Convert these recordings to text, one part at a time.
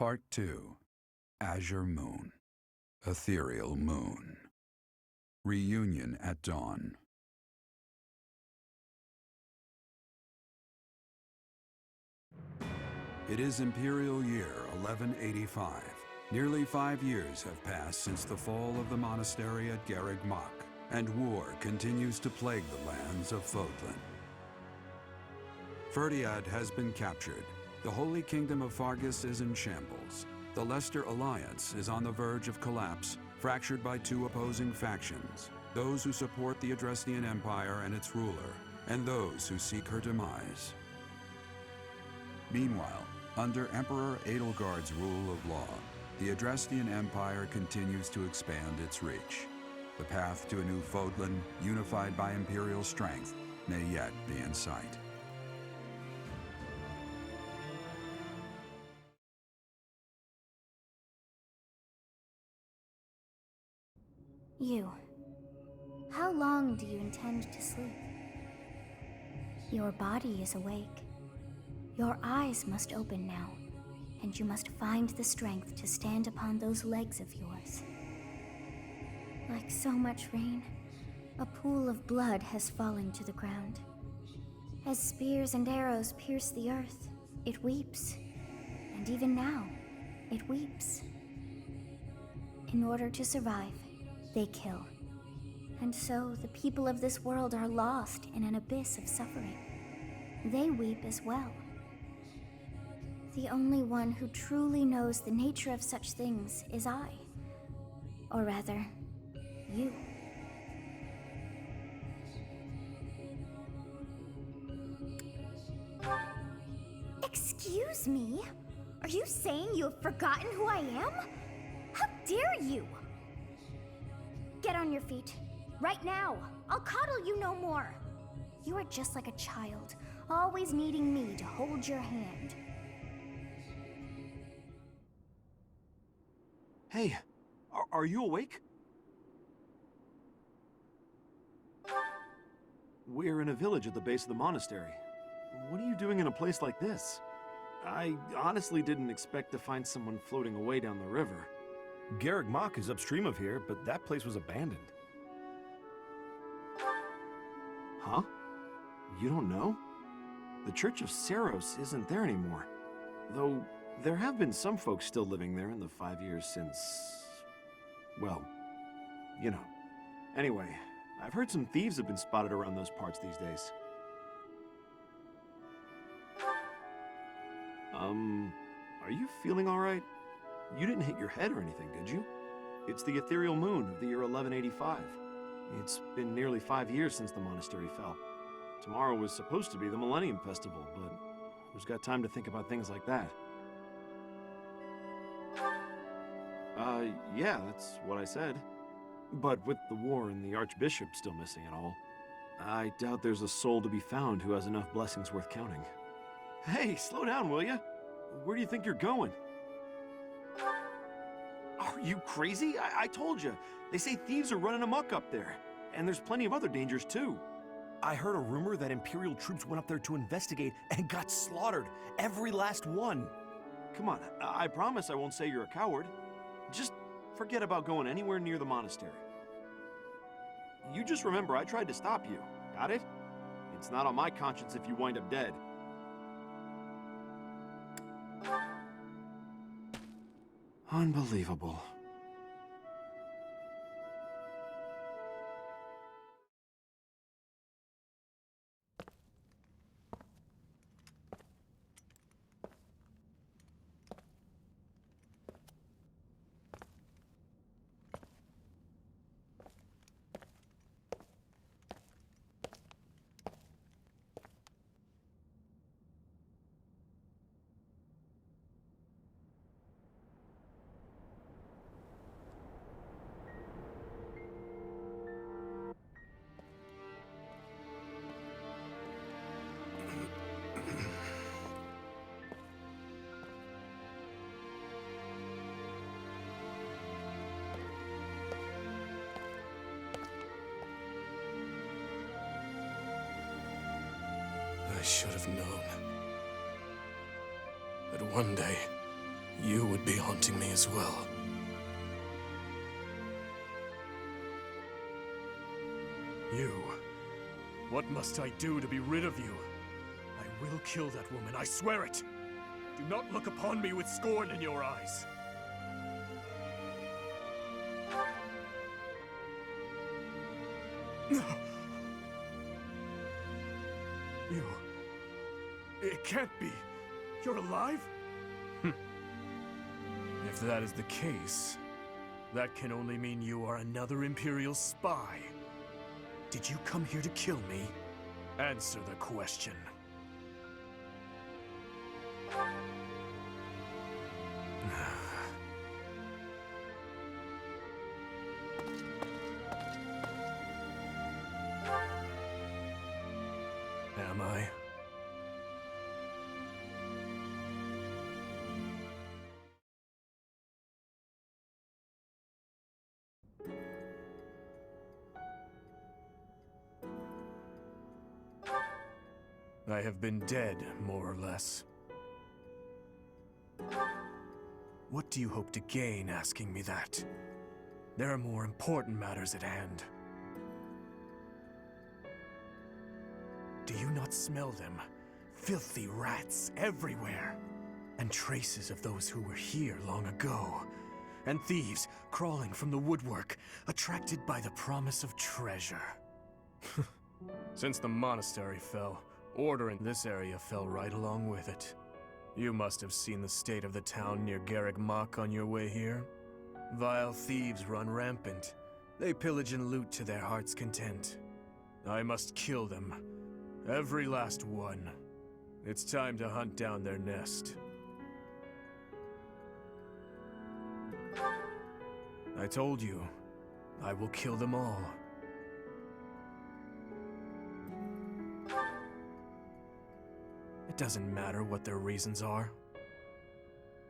Part 2. Azure Moon. Ethereal Moon. Reunion at Dawn. It is Imperial Year 1185. Nearly 5 years have passed since the fall of the monastery at Garreg Mach, and war continues to plague the lands of Fodlan. Ferdiad has been captured. The Holy Kingdom of Fargus is in shambles. The Leicester Alliance is on the verge of collapse, fractured by two opposing factions: those who support the Adrestian Empire and its ruler, and those who seek her demise. Meanwhile, under Emperor Edelgard's rule of law, the Adrestian Empire continues to expand its reach. The path to a new Fodlan, unified by imperial strength, may yet be in sight. You. How long do you intend to sleep? Your body is awake. Your eyes must open now, and you must find the strength to stand upon those legs of yours. Like so much rain, a pool of blood has fallen to the ground. As spears and arrows pierce the earth, it weeps. And even now, it weeps. In order to survive, they kill. And so the people of this world are lost in an abyss of suffering. They weep as well. The only one who truly knows the nature of such things is I. Or rather, you. Excuse me? Are you saying you have forgotten who I am? How dare you! Get on your feet. Right now. I'll coddle you no more. You are just like a child, always needing me to hold your hand. Hey, are you awake? We're in a village at the base of the monastery. What are you doing in a place like this? I honestly didn't expect to find someone floating away down the river. Garreg Mach is upstream of here, but that place was abandoned. Huh? You don't know? The Church of Saros isn't there anymore. Though, there have been some folks still living there in the 5 years since... well, you know. Anyway, I've heard some thieves have been spotted around those parts these days. Are you feeling alright? You didn't hit your head or anything, did you? It's the ethereal moon of the year 1185. It's been nearly 5 years since the monastery fell. Tomorrow was supposed to be the Millennium Festival, but who's got time to think about things like that? Yeah, that's what I said. But with the war and the Archbishop still missing it all, I doubt there's a soul to be found who has enough blessings worth counting. Hey, slow down, will ya? Where do you think you're going? Are you crazy? I told you. They say thieves are running amok up there. And there's plenty of other dangers, too. I heard a rumor that Imperial troops went up there to investigate and got slaughtered. Every last one. Come on, I promise I won't say you're a coward. Just forget about going anywhere near the monastery. You just remember I tried to stop you. Got it? It's not on my conscience if you wind up dead. Unbelievable. I should have known that one day you would be haunting me as well. You. What must I do to be rid of you? I will kill that woman, I swear it! Do not look upon me with scorn in your eyes. You... It can't be. You're alive? If that is the case, that can only mean you are another Imperial spy. Did you come here to kill me? Answer the question. Am I? I have been dead, more or less. What do you hope to gain asking me that? There are more important matters at hand. Do you not smell them? Filthy rats everywhere. And traces of those who were here long ago. And thieves crawling from the woodwork, attracted by the promise of treasure. Since the monastery fell, order in this area fell right along with it. You must have seen the state of the town near Garreg Mach on your way here. Vile thieves run rampant. They pillage and loot to their heart's content. I must kill them. Every last one. It's time to hunt down their nest. I told you, I will kill them all. It doesn't matter what their reasons are.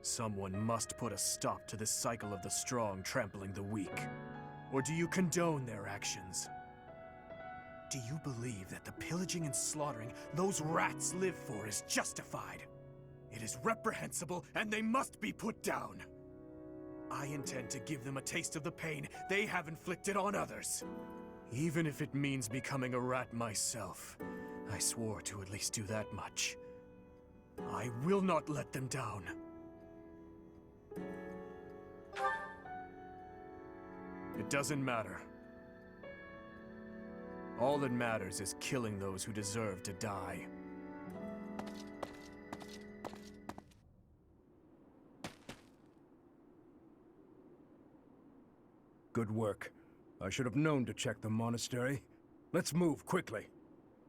Someone must put a stop to this cycle of the strong trampling the weak. Or do you condone their actions? Do you believe that the pillaging and slaughtering those rats live for is justified? It is reprehensible and they must be put down. I intend to give them a taste of the pain they have inflicted on others. Even if it means becoming a rat myself. I swore to at least do that much. I will not let them down. It doesn't matter. All that matters is killing those who deserve to die. Good work. I should have known to check the monastery. Let's move quickly.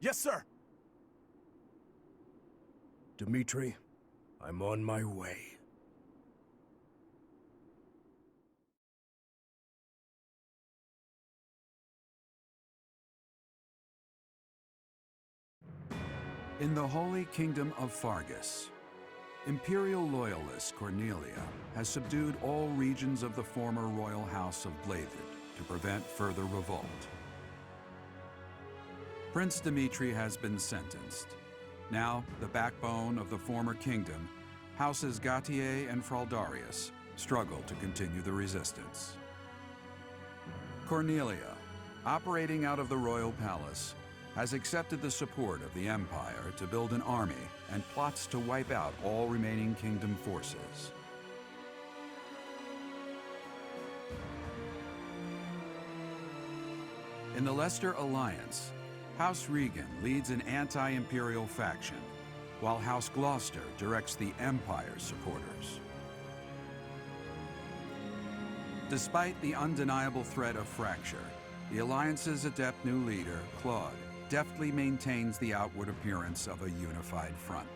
Yes, sir! Dimitri, I'm on my way. In the Holy Kingdom of Fargus, Imperial loyalist Cornelia has subdued all regions of the former royal house of Blathed to prevent further revolt. Prince Dimitri has been sentenced. Now, the backbone of the former kingdom, Houses Gautier and Fraldarius, struggle to continue the resistance. Cornelia, operating out of the royal palace, has accepted the support of the Empire to build an army and plots to wipe out all remaining kingdom forces. In the Leicester Alliance, House Regan leads an anti-imperial faction, while House Gloucester directs the Empire's supporters. Despite the undeniable threat of fracture, the Alliance's adept new leader, Claude, deftly maintains the outward appearance of a unified front.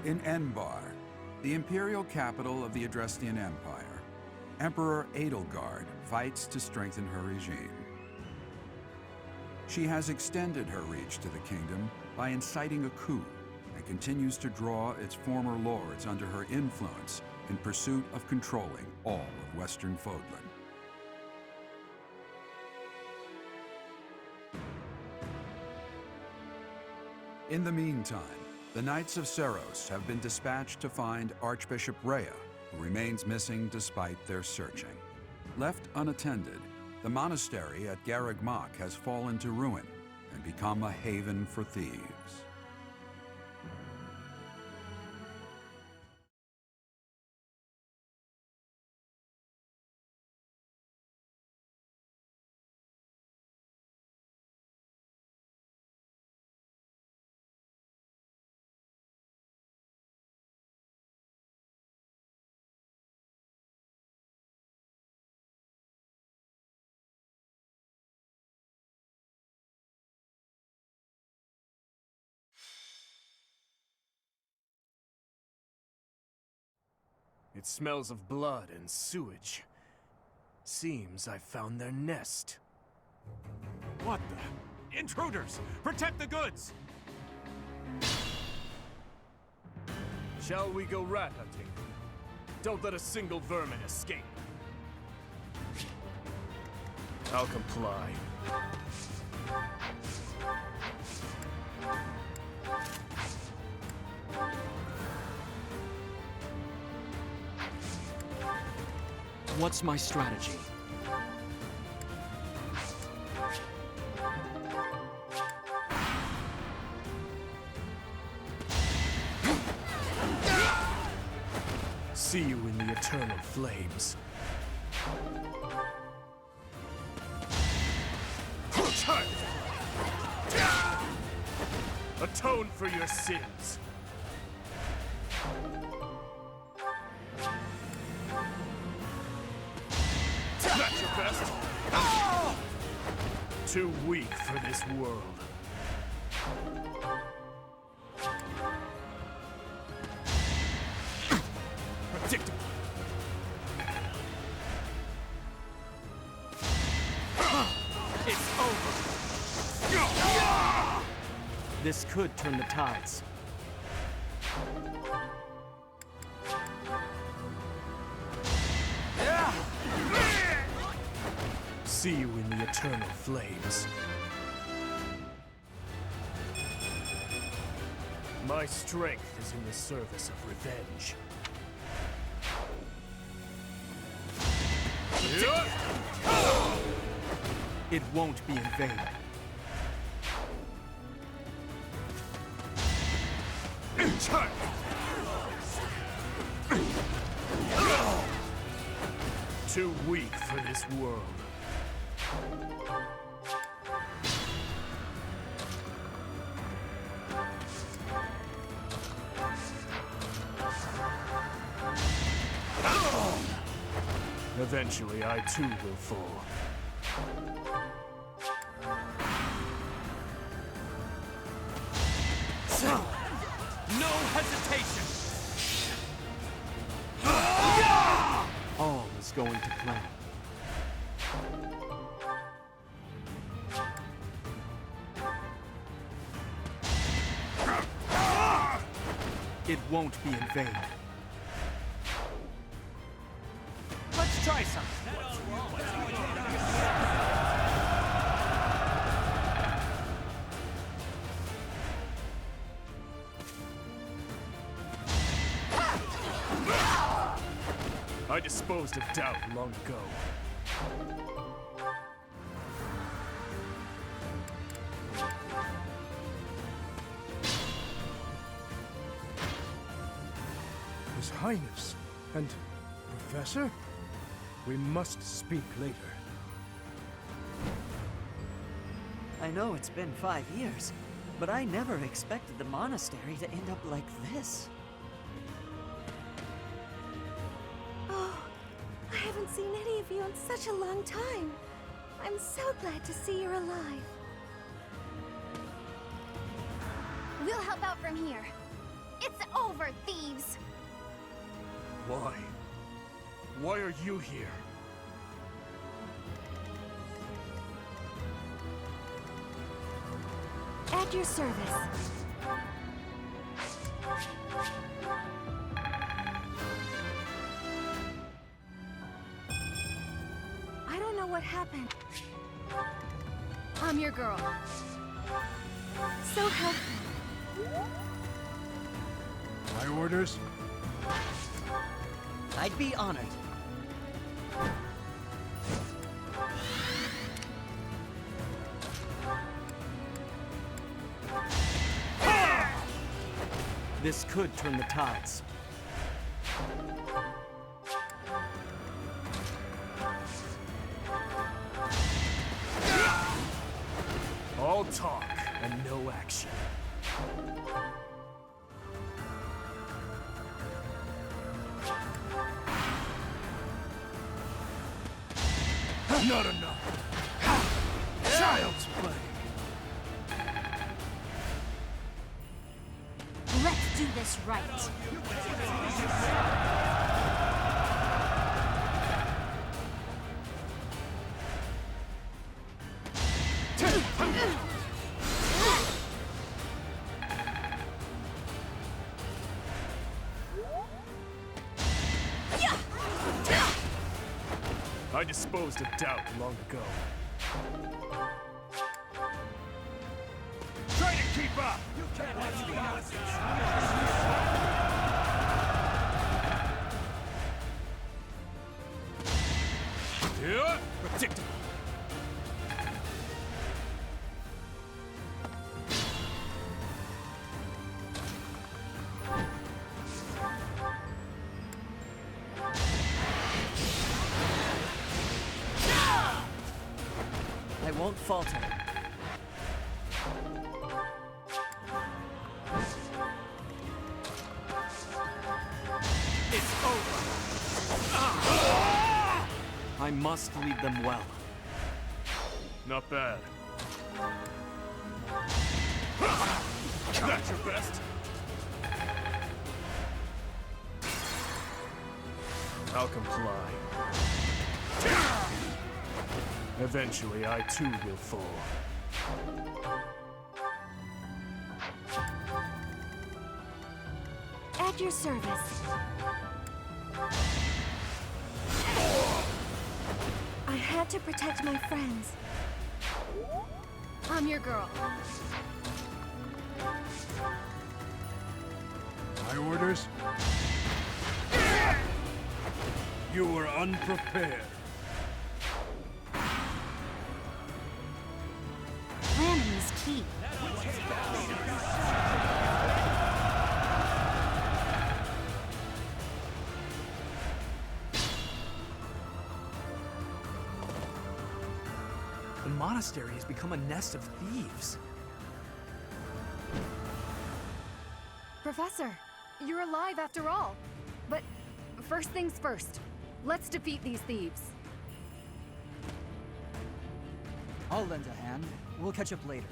In Enbar, the imperial capital of the Adrestian Empire, Emperor Edelgard fights to strengthen her regime. She has extended her reach to the kingdom by inciting a coup and continues to draw its former lords under her influence in pursuit of controlling all of Western Fodlan. In the meantime, the Knights of Seros have been dispatched to find Archbishop Rhea, who remains missing despite their searching. Left unattended, the monastery at Garreg Mach has fallen to ruin and become a haven for thieves. It smells of blood and sewage. Seems I found their nest. What the? Intruders! Protect the goods! Shall we go rat hunting? Don't let a single vermin escape. I'll comply. What's my strategy? See you in the eternal flames. Atone for your sins. That's your best. Too weak for this world. Predictable. It's over. This could turn the tides. See you in the eternal flames. My strength is in the service of revenge. It won't be in vain. Too weak for this world. Eventually, I too will fall. No hesitation! All is going to plan. It won't be in vain. Let's try some. I disposed of doubt long ago. His Highness and Professor? We must speak later. I know it's been 5 years, but I never expected the monastery to end up like this. Oh, I haven't seen any of you in such a long time. I'm so glad to see you're alive. We'll help out from here. It's over, thieves! Why? Why are you here? At your service. I don't know what happened. I'm your girl. So helpful. My orders? I'd be honored. This could turn the tides. All talk and no action. Not enough. Child's play. Let's do this right. I disposed of doubt long ago. Try to keep up. You can't let me out. Yeah, predictable. I won't falter. It's over. I must lead them well. Not bad. That's your best. I'll comply. Eventually, I too will fall. At your service. I had to protect my friends. I'm your girl. My orders? You were unprepared. Planning is key. The monastery has become a nest of thieves. Professor, you're alive after all. But first things first, let's defeat these thieves. I'll lend a hand. We'll catch up later.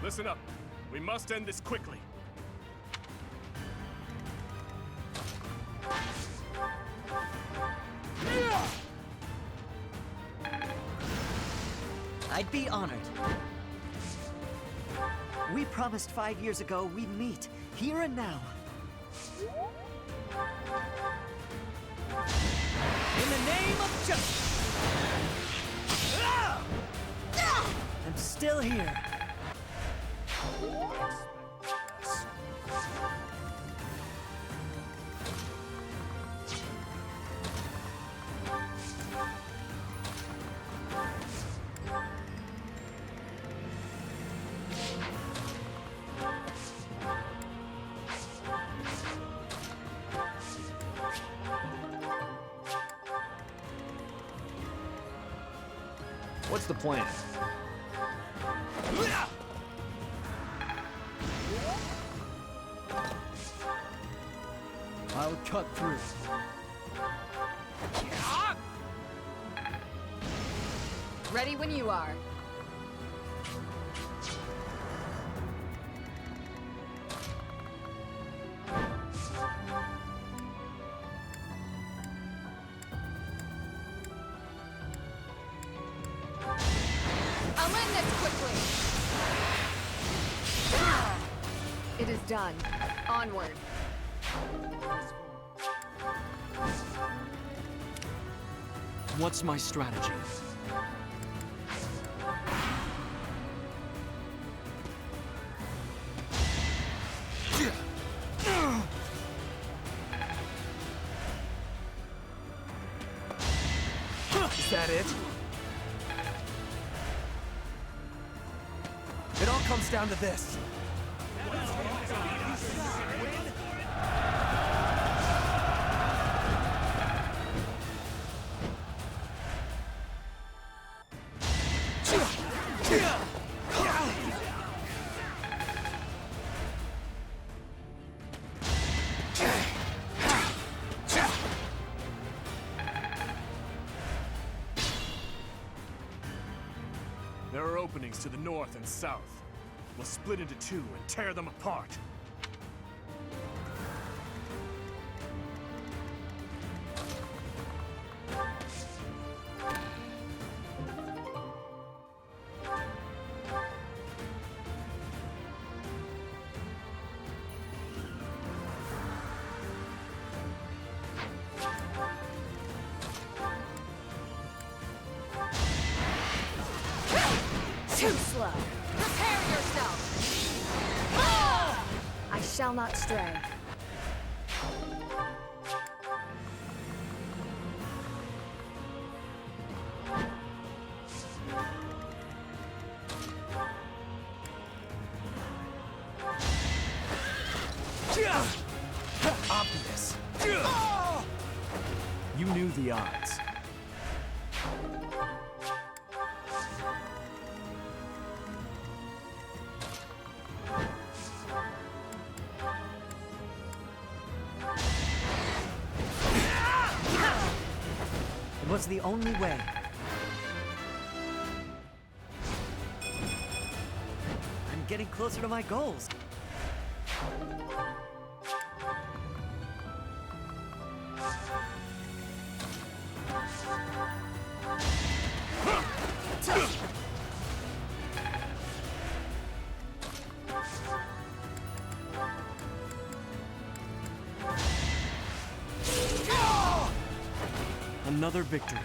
Listen up. We must end this quickly. I'd be honored. We promised 5 years ago we'd meet, here and now. In the name of justice! I'm still here. What's the plan? I'll cut through. Ready when you are. I'll end this quickly. It is done. Onward. What's my strategy? that it? It all comes down to this. There are openings to the north and south. We'll split into two and tear them apart. Too slow. Prepare yourself. Ah! I shall not stray. Obvious. You knew the odds. It was the only way. I'm getting closer to my goals. Another victory.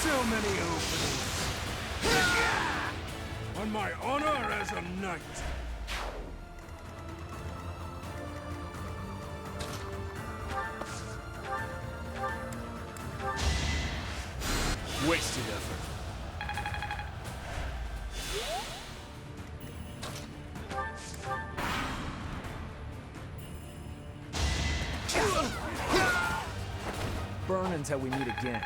So many openings. On my honor as a knight. Wasted effort. Burn until we meet again.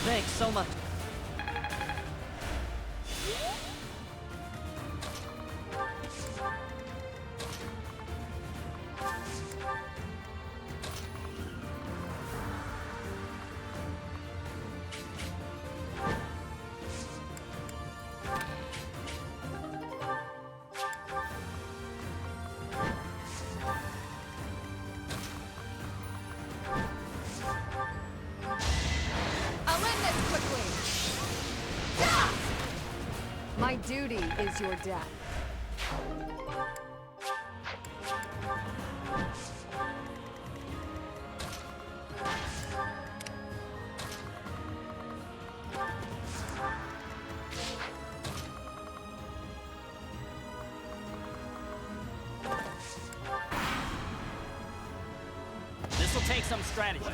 Thanks so much. I'll end this quickly. Ah! My duty is your death. This'll take some strategy.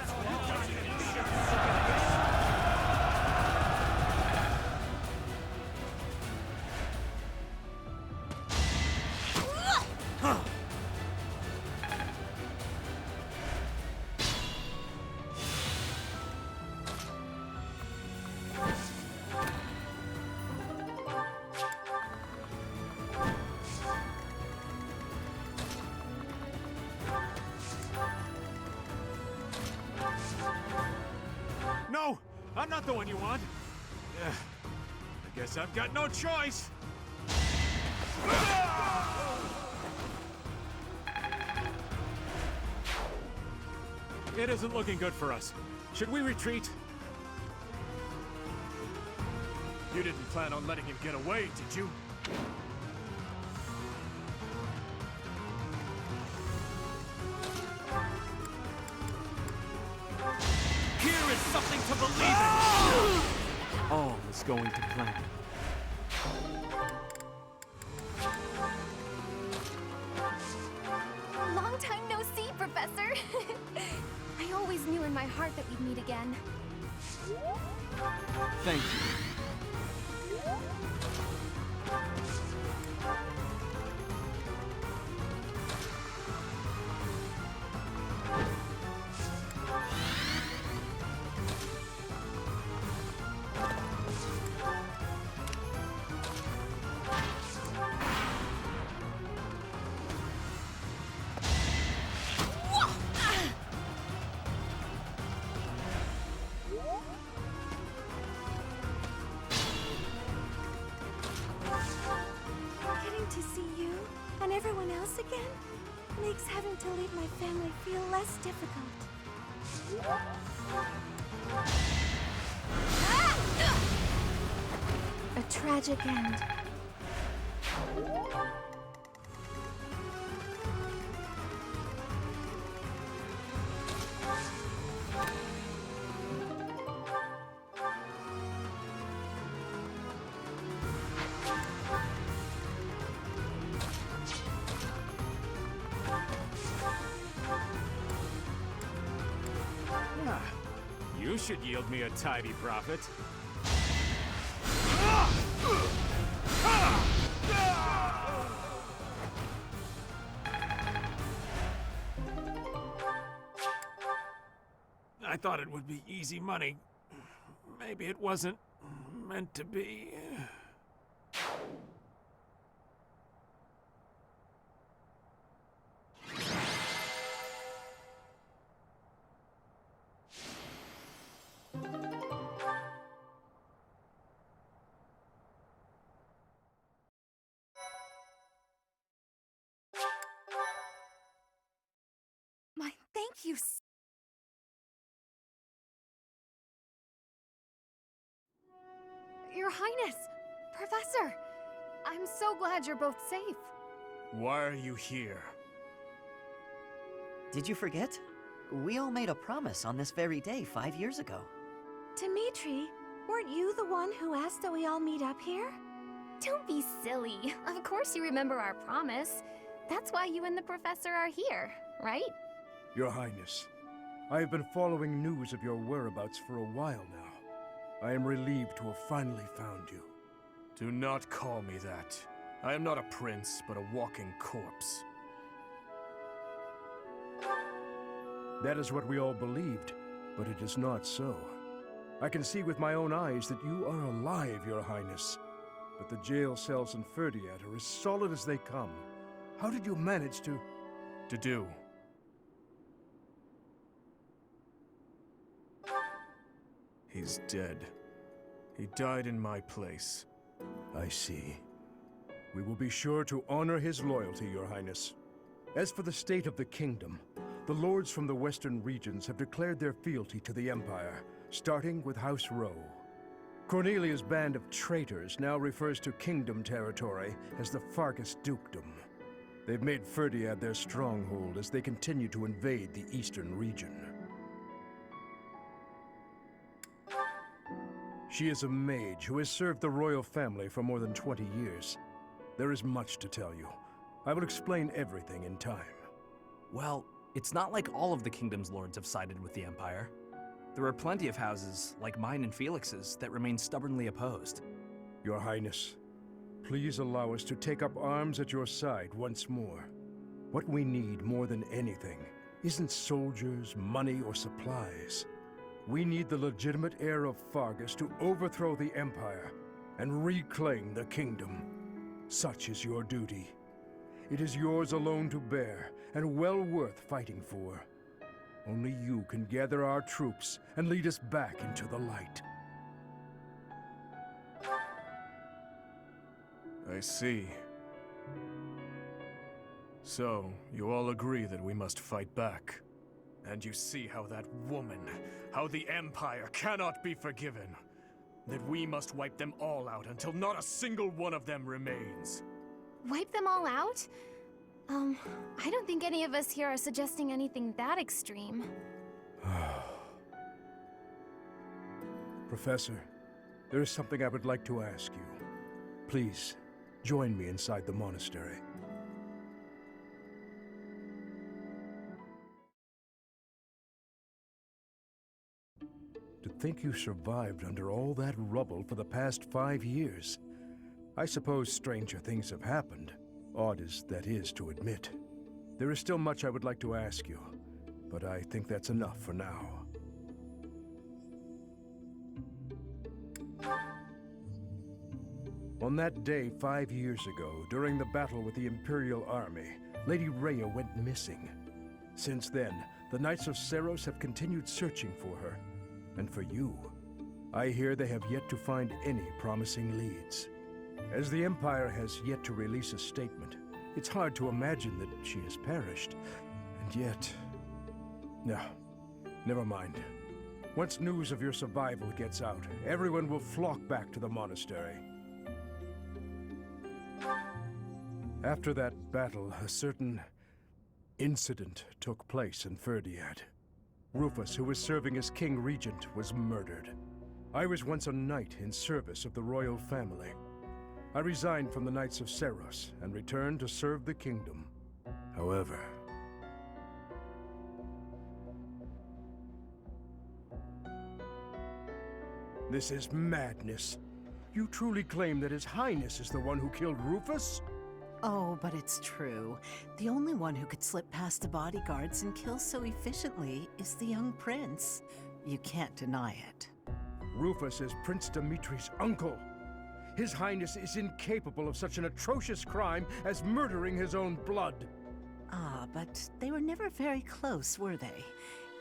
No! I'm not the one you want! I guess I've got no choice! It isn't looking good for us. Should we retreat? You didn't plan on letting him get away, did you? everything's going to plan. Long time no see, Professor. I always knew in my heart that we'd meet again. Thank you. Getting to see you and everyone else again makes having to leave my family feel less difficult. A tragic end. You should yield me a tidy profit. I thought it would be easy money. Maybe it wasn't meant to be. My thank you. Your Highness! Professor! I'm so glad you're both safe. Why are you here? Did you forget? We all made a promise on this very day 5 years ago. Dimitri, weren't you the one who asked that we all meet up here? Don't be silly. Of course you remember our promise. That's why you and the professor are here, right? Your Highness, I have been following news of your whereabouts for a while now. I am relieved to have finally found you. Do not call me that. I am not a prince, but a walking corpse. That is what we all believed, but it is not so. I can see with my own eyes that you are alive, Your Highness. But the jail cells in Ferdiad are as solid as they come. How did you manage to do? He's dead. He died in my place. I see. We will be sure to honor his loyalty, Your Highness. As for the state of the kingdom, the lords from the western regions have declared their fealty to the Empire, starting with House Rowe. Cornelia's band of traitors now refers to kingdom territory as the Fargus Dukedom. They've made Ferdiad their stronghold as they continue to invade the eastern region. She is a mage who has served the royal family for more than 20 years. There is much to tell you. I will explain everything in time. Well, it's not like all of the kingdom's lords have sided with the Empire. There are plenty of houses, like mine and Felix's, that remain stubbornly opposed. Your Highness, please allow us to take up arms at your side once more. What we need more than anything isn't soldiers, money, or supplies. We need the legitimate heir of Fargus to overthrow the Empire and reclaim the kingdom. Such is your duty. It is yours alone to bear, and well worth fighting for. Only you can gather our troops and lead us back into the light. I see. So, you all agree that we must fight back. And you see how that woman, how the Empire cannot be forgiven. That we must wipe them all out until not a single one of them remains. Wipe them all out? I don't think any of us here are suggesting anything that extreme. Professor, There is something I would like to ask you. Please, join me inside the monastery. To think you survived under all that rubble for the past 5 years. I suppose stranger things have happened, odd as that is to admit. There is still much I would like to ask you, but I think that's enough for now. On that day 5 years ago, during the battle with the Imperial Army, Lady Rhea went missing. Since then, the Knights of Seiros have continued searching for her. And for you, I hear they have yet to find any promising leads. As the Empire has yet to release a statement, it's hard to imagine that she has perished. And yet... No, never mind. Once news of your survival gets out, everyone will flock back to the monastery. After that battle, a certain incident took place in Ferdiad. Rufus, who was serving as King Regent, was murdered. I was once a knight in service of the royal family. I resigned from the Knights of Seiros and returned to serve the kingdom. However... This is madness. You truly claim that His Highness is the one who killed Rufus? Oh, but it's true. The only one who could slip past the bodyguards and kill so efficiently is the young prince. You can't deny it. Rufus is Prince Dimitri's uncle. His Highness is incapable of such an atrocious crime as murdering his own blood. Ah, but they were never very close, were they?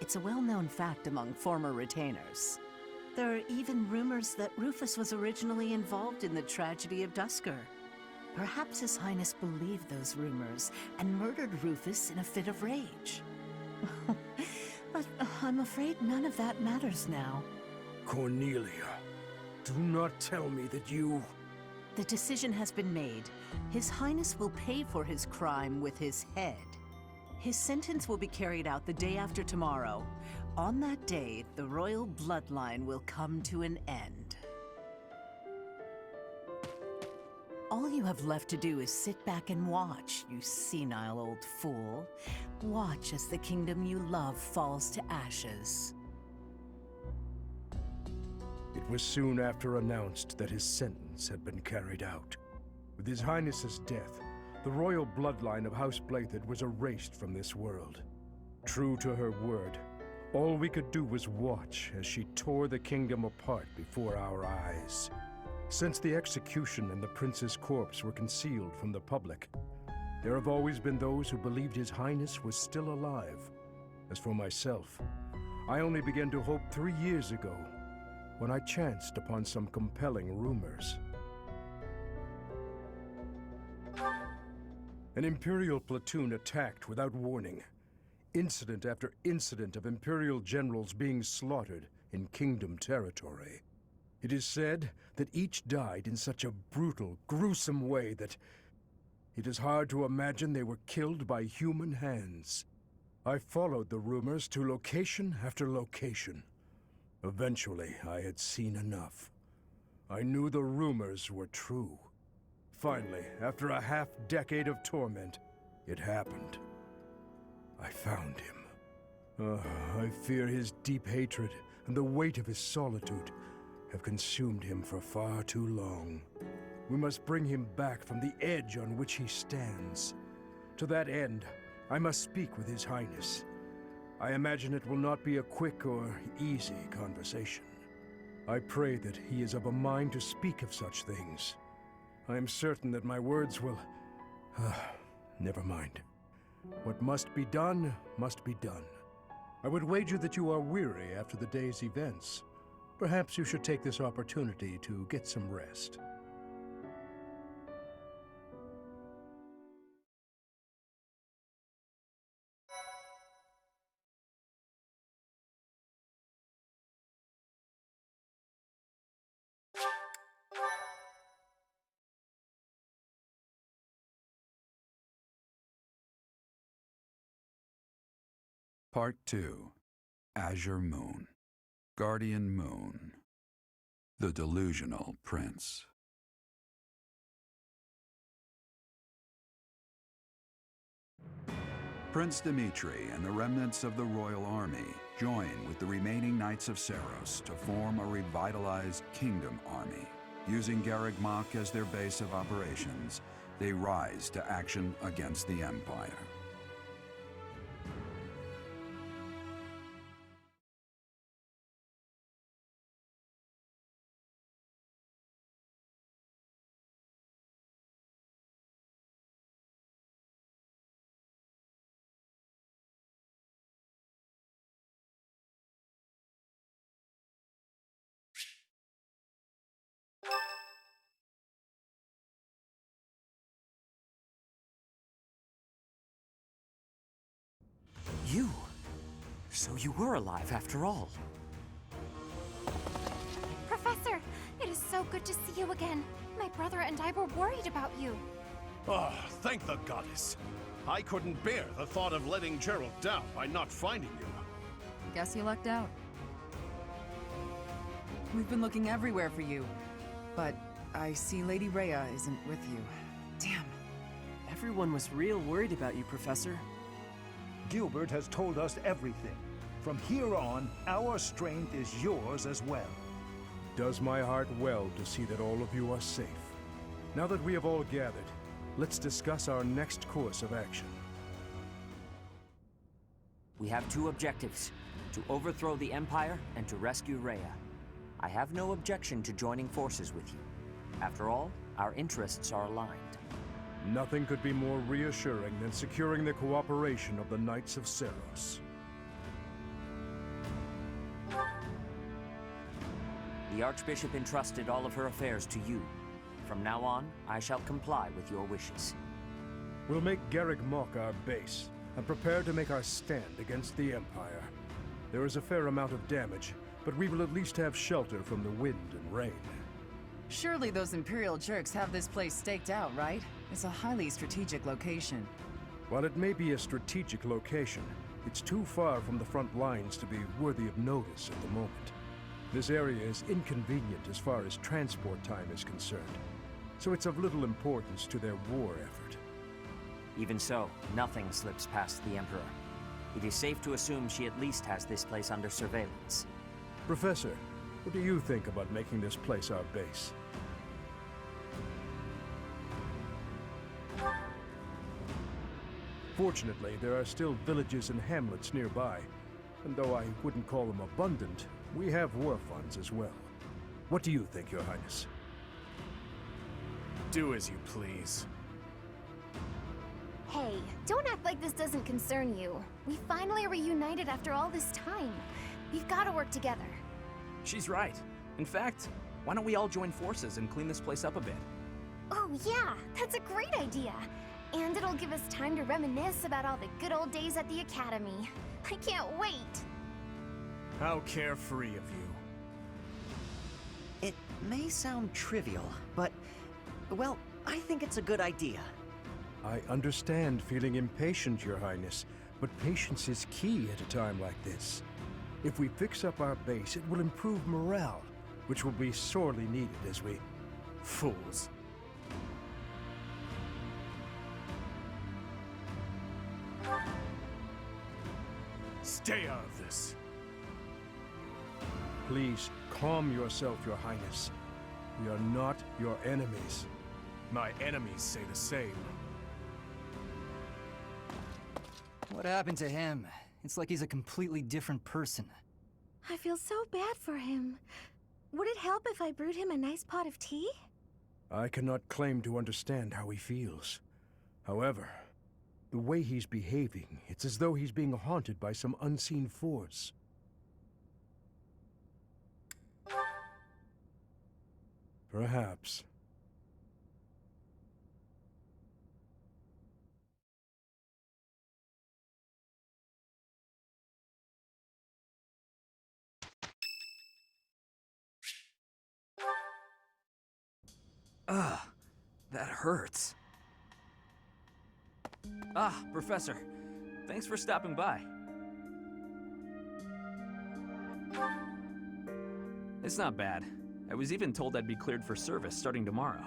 It's a well-known fact among former retainers. There are even rumors that Rufus was originally involved in the tragedy of Dusker. Perhaps His Highness believed those rumors and murdered Rufus in a fit of rage. But I'm afraid none of that matters now. Cornelia, do not tell me that you... The decision has been made. His Highness will pay for his crime with his head. His sentence will be carried out the day after tomorrow. On that day, the royal bloodline will come to an end. All you have left to do is sit back and watch, you senile old fool. Watch as the kingdom you love falls to ashes. It was soon after announced that his sentence had been carried out. With His Highness's death, the royal bloodline of House Blathid was erased from this world. True to her word, all we could do was watch as she tore the kingdom apart before our eyes. Since the execution and the prince's corpse were concealed from the public, there have always been those who believed His Highness was still alive. As for myself, I only began to hope 3 years ago, when I chanced upon some compelling rumors. An Imperial platoon attacked without warning. Incident after incident of Imperial generals being slaughtered in Kingdom territory. It is said that each died in such a brutal, gruesome way that it is hard to imagine they were killed by human hands. I followed the rumors to location after location. Eventually, I had seen enough. I knew the rumors were true. Finally, after a half-decade of torment, it happened. I found him. I fear his deep hatred and the weight of his solitude have consumed him for far too long. We must bring him back from the edge on which he stands. To that end, I must speak with His Highness. I imagine it will not be a quick or easy conversation. I pray that he is of a mind to speak of such things. I am certain that my words will... never mind. What must be done, must be done. I would wager that you are weary after the day's events. Perhaps you should take this opportunity to get some rest. Part 2. Azure Moon. Guardian Moon. The delusional prince. Prince Dimitri and the remnants of the royal army join with the remaining Knights of Seiros to form a revitalized kingdom army. Using Garreg Mach as their base of operations, they rise to action against the Empire. You? So you were alive after all. Professor, it is so good to see you again. My brother and I were worried about you. Ah, thank the goddess. I couldn't bear the thought of letting Gerald down by not finding you. Guess you lucked out. We've been looking everywhere for you, but I see Lady Rhea isn't with you. Damn. Everyone was real worried about you, Professor. Gilbert has told us everything. From here on, our strength is yours as well. Does my heart well to see that all of you are safe. Now that we have all gathered, let's discuss our next course of action. We have two objectives: to overthrow the Empire and to rescue Rhea. I have no objection to joining forces with you. After all, our interests are aligned. Nothing could be more reassuring than securing the cooperation of the Knights of Seiros. The Archbishop entrusted all of her affairs to you. From now on, I shall comply with your wishes. We'll make Garreg Mach our base, and prepare to make our stand against the Empire. There is a fair amount of damage, but we will at least have shelter from the wind and rain. Surely those Imperial jerks have this place staked out, right? It's a highly strategic location. While it may be a strategic location, it's too far from the front lines to be worthy of notice at the moment. This area is inconvenient as far as transport time is concerned, so it's of little importance to their war effort. Even so, nothing slips past the Emperor. It is safe to assume she at least has this place under surveillance. Professor, what do you think about making this place our base? Fortunately, there are still villages and hamlets nearby, and though I wouldn't call them abundant, we have war funds as well. What do you think, Your Highness? Do as you please. Hey, don't act like this doesn't concern you. We finally reunited after all this time. We've got to work together. She's right. In fact, why don't we all join forces and clean this place up a bit? Oh yeah, that's a great idea. And it'll give us time to reminisce about all the good old days at the Academy. I can't wait! How carefree of you. It may sound trivial, but, well, I think it's a good idea. I understand feeling impatient, Your Highness, but patience is key at a time like this. If we fix up our base, it will improve morale, which will be sorely needed as we... Fools. Stay out of this. Please, calm yourself, Your Highness. We are not your enemies. My enemies say the same. What happened to him? It's like he's a completely different person. I feel so bad for him. Would it help if I brewed him a nice pot of tea? I cannot claim to understand how he feels. However, the way he's behaving, it's as though he's being haunted by some unseen force. Perhaps. Ugh, that hurts. Ah, Professor. Thanks for stopping by. It's not bad. I was even told I'd be cleared for service starting tomorrow.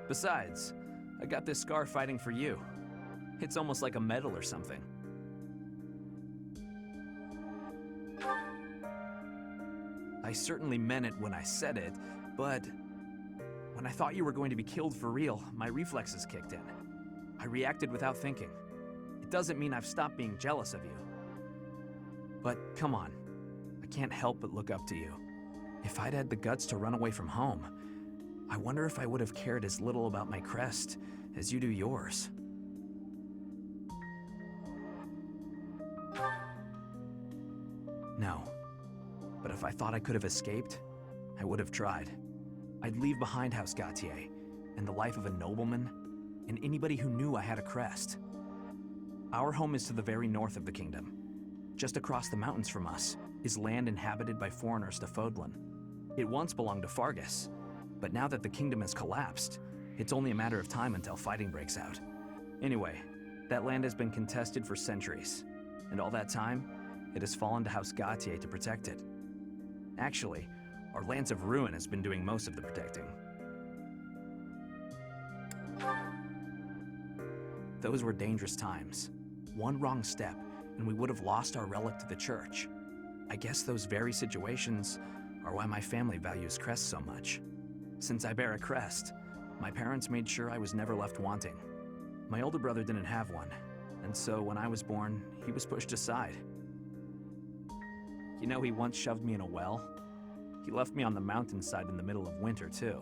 Besides, I got this scar fighting for you. It's almost like a medal or something. I certainly meant it when I said it, but when I thought you were going to be killed for real, my reflexes kicked in. I reacted without thinking. It doesn't mean I've stopped being jealous of you. But come on, I can't help but look up to you. If I'd had the guts to run away from home, I wonder if I would have cared as little about my crest as you do yours. No. But if I thought I could have escaped, I would have tried. I'd leave behind House Gautier, and the life of a nobleman, and anybody who knew I had a crest. Our home is to the very north of the kingdom. Just across the mountains from us is land inhabited by foreigners to Fodlan. It once belonged to Fargus, but now that the kingdom has collapsed, it's only a matter of time until fighting breaks out. Anyway, that land has been contested for centuries, and all that time, it has fallen to House Gautier to protect it. Actually, our Lance of Ruin has been doing most of the protecting. Those were dangerous times. One wrong step, and we would have lost our relic to the church. I guess those very situations are why my family values crests so much. Since I bear a crest, my parents made sure I was never left wanting. My older brother didn't have one, and so when I was born, he was pushed aside. You know, he once shoved me in a well. He left me on the mountainside in the middle of winter, too.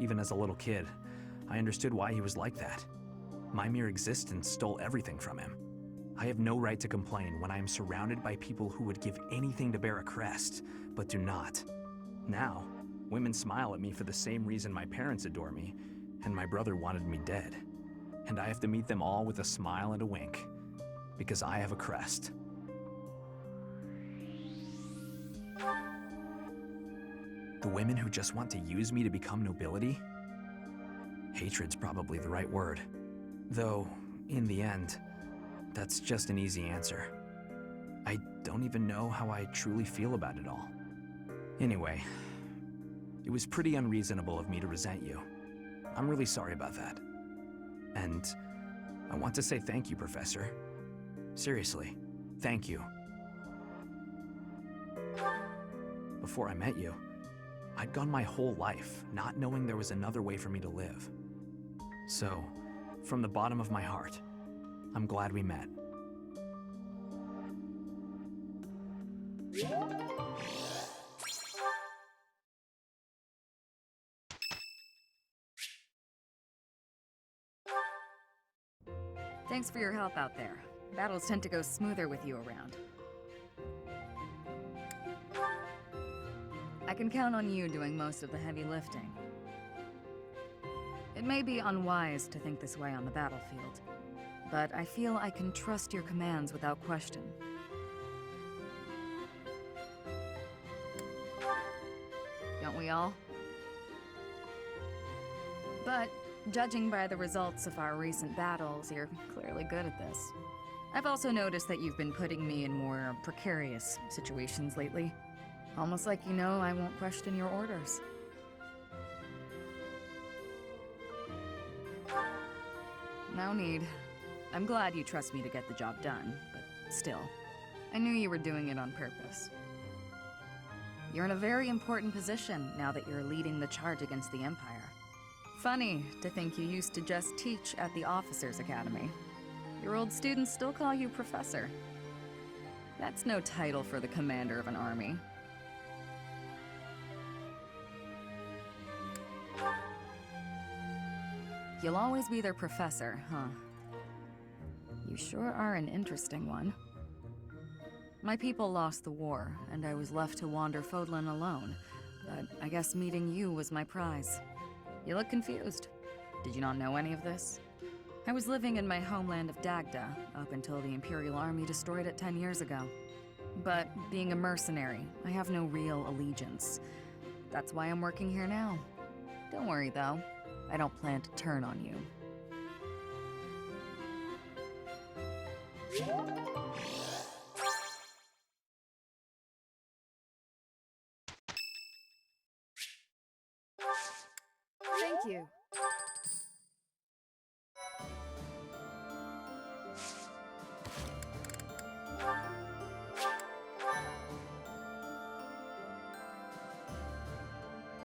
Even as a little kid, I understood why he was like that. My mere existence stole everything from him. I have no right to complain when I am surrounded by people who would give anything to bear a crest, but do not. Now, women smile at me for the same reason my parents adore me, and my brother wanted me dead. And I have to meet them all with a smile and a wink, because I have a crest. The women who just want to use me to become nobility? Hatred's probably the right word. Though, in the end, that's just an easy answer. I don't even know how I truly feel about it all. Anyway, it was pretty unreasonable of me to resent you. I'm really sorry about that. And I want to say thank you, Professor. Seriously, thank you. Before I met you, I'd gone my whole life not knowing there was another way for me to live. So, from the bottom of my heart, I'm glad we met. Thanks for your help out there. Battles tend to go smoother with you around. I can count on you doing most of the heavy lifting. It may be unwise to think this way on the battlefield, but I feel I can trust your commands without question. Don't we all? But judging by the results of our recent battles, you're clearly good at this. I've also noticed that you've been putting me in more precarious situations lately. Almost like you know I won't question your orders. No need. I'm glad you trust me to get the job done, but still, I knew you were doing it on purpose. You're in a very important position now that you're leading the charge against the Empire. Funny to think you used to just teach at the Officers' Academy. Your old students still call you Professor. That's no title for the commander of an army. You'll always be their professor, huh? You sure are an interesting one. My people lost the war, and I was left to wander Fodlan alone, but I guess meeting you was my prize. You look confused. Did you not know any of this? I was living in my homeland of Dagda up until the Imperial Army destroyed it 10 years ago. But being a mercenary, I have no real allegiance. That's why I'm working here now. Don't worry, though. I don't plan to turn on you. you.